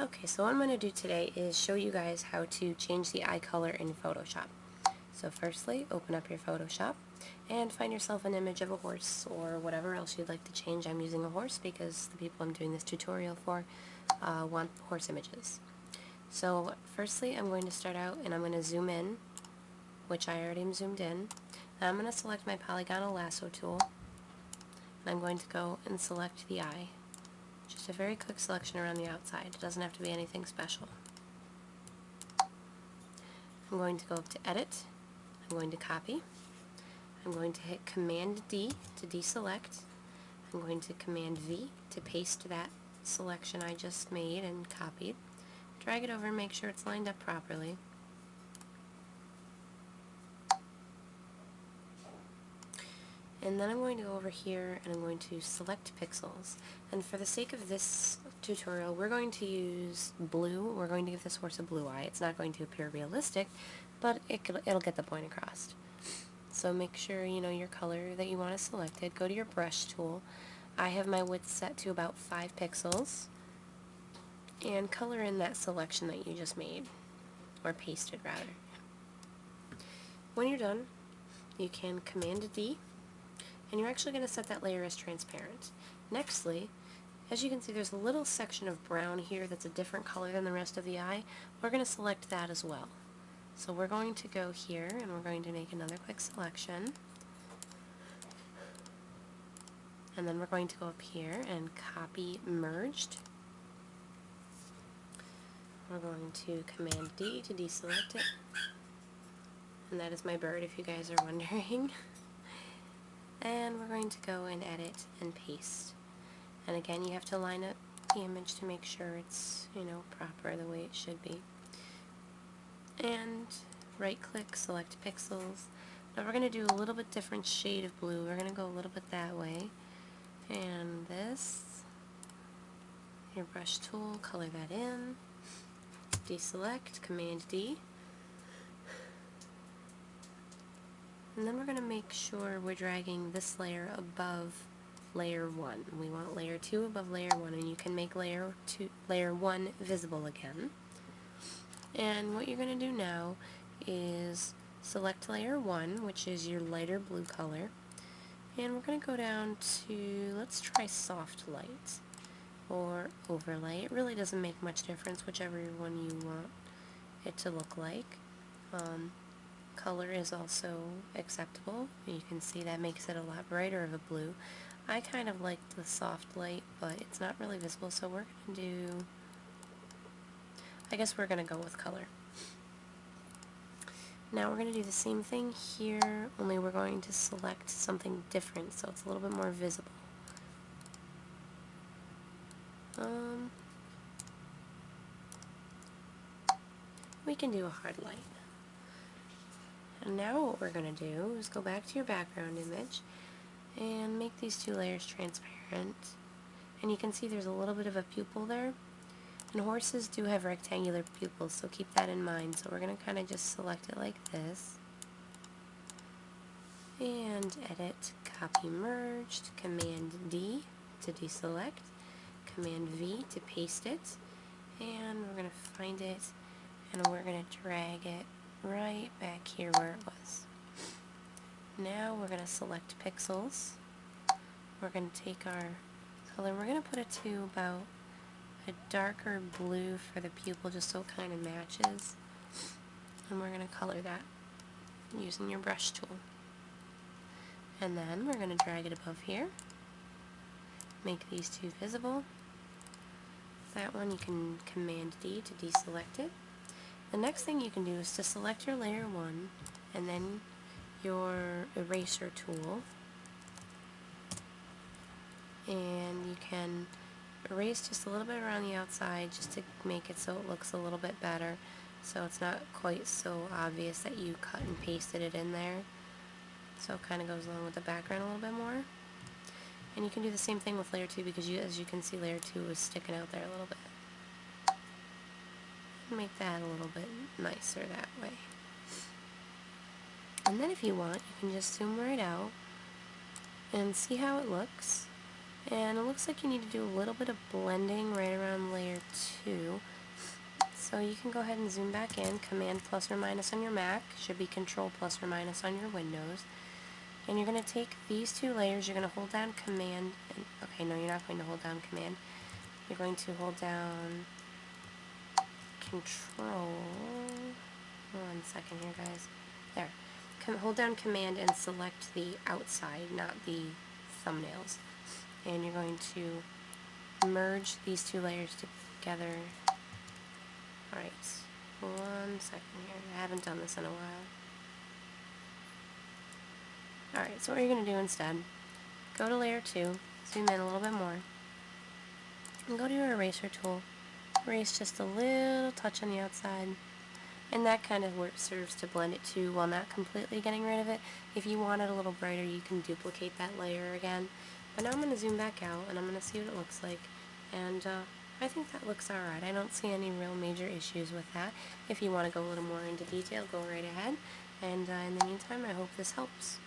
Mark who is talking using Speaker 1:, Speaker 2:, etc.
Speaker 1: Okay, so what I'm going to do today is show you guys how to change the eye color in Photoshop. So firstly, open up your Photoshop and find yourself an image of a horse or whatever else you'd like to change. I'm using a horse because the people I'm doing this tutorial for want horse images. So firstly, I'm going to start out and I'm going to zoom in, which I already am zoomed in. Then I'm going to select my polygonal lasso tool and I'm going to go and select the eye. Just a very quick selection around the outside. It doesn't have to be anything special. I'm going to go up to Edit. I'm going to copy. I'm going to hit Command D to deselect. I'm going to Command V to paste that selection I just made and copied. Drag it over and make sure it's lined up properly. And then I'm going to go over here and I'm going to select pixels. And for the sake of this tutorial, we're going to use blue. We're going to give this horse a blue eye. It's not going to appear realistic, but it'll get the point across. So make sure you know your color that you want to select it. Go to your brush tool. I have my width set to about 5 pixels. And color in that selection that you just made, or pasted rather. When you're done, you can Command D, and you're actually going to set that layer as transparent. Nextly, as you can see, there's a little section of brown here that's a different color than the rest of the eye. We're going to select that as well. So we're going to go here and we're going to make another quick selection. And then we're going to go up here and copy merged. We're going to Command D to deselect it. And that is my bird if you guys are wondering. And we're going to go and edit and paste. And again, you have to line up the image to make sure it's, proper the way it should be. And right click, select pixels. Now we're going to do a little bit different shade of blue. We're going to go a little bit that way. And this, your brush tool, color that in. Deselect, Command D. And then we're going to make sure we're dragging this layer above layer 1. We want layer 2 above layer 1, and you can make layer 1 visible again. And what you're going to do now is select layer 1, which is your lighter blue color, and we're going to go down to, let's try soft light or overlay. It really doesn't make much difference, whichever one you want it to look like. Color is also acceptable. You can see that makes it a lot brighter of a blue. I kind of like the soft light, but it's not really visible, so we're going to do, I guess we're going to go with color. Now we're going to do the same thing here, only we're going to select something different so it's a little bit more visible. We can do a hard light. And now what we're going to do is go back to your background image and make these two layers transparent. And you can see there's a little bit of a pupil there. And horses do have rectangular pupils, so keep that in mind. So we're going to kind of just select it like this. And edit, copy merged, Command D to deselect, Command V to paste it. And we're going to find it and we're going to drag it right back here where it was. Now we're going to select pixels. We're going to take our color, we're going to put it to about a darker blue for the pupil just so it kind of matches. And we're going to color that using your brush tool. And then we're going to drag it above here. Make these two visible. That one you can Command D to deselect it. The next thing you can do is to select your layer 1 and then your eraser tool, and you can erase just a little bit around the outside just to make it so it looks a little bit better, so it's not quite so obvious that you cut and pasted it in there, so it kind of goes along with the background a little bit more. And you can do the same thing with layer 2 because as you can see, layer 2 is sticking out there a little bit. Make that a little bit nicer that way. And then if you want, you can just zoom right out and see how it looks. And it looks like you need to do a little bit of blending right around layer 2. So you can go ahead and zoom back in, Command plus or minus on your Mac, should be Control plus or minus on your Windows. And you're going to take these two layers, you're going to hold down Command, and, okay, no, you're not going to hold down Command. You're going to hold down Control, one second here guys, there. Hold down Command and select the outside, not the thumbnails. And you're going to merge these two layers together. Alright, one second here. I haven't done this in a while. Alright, so what you're going to do instead, go to layer 2, zoom in a little bit more, and go to your eraser tool. Erase just a little touch on the outside. And that kind of serves to blend it too while not completely getting rid of it. If you want it a little brighter, you can duplicate that layer again. But now I'm going to zoom back out and I'm going to see what it looks like. And I think that looks alright. I don't see any real major issues with that. If you want to go a little more into detail, go right ahead. And in the meantime, I hope this helps.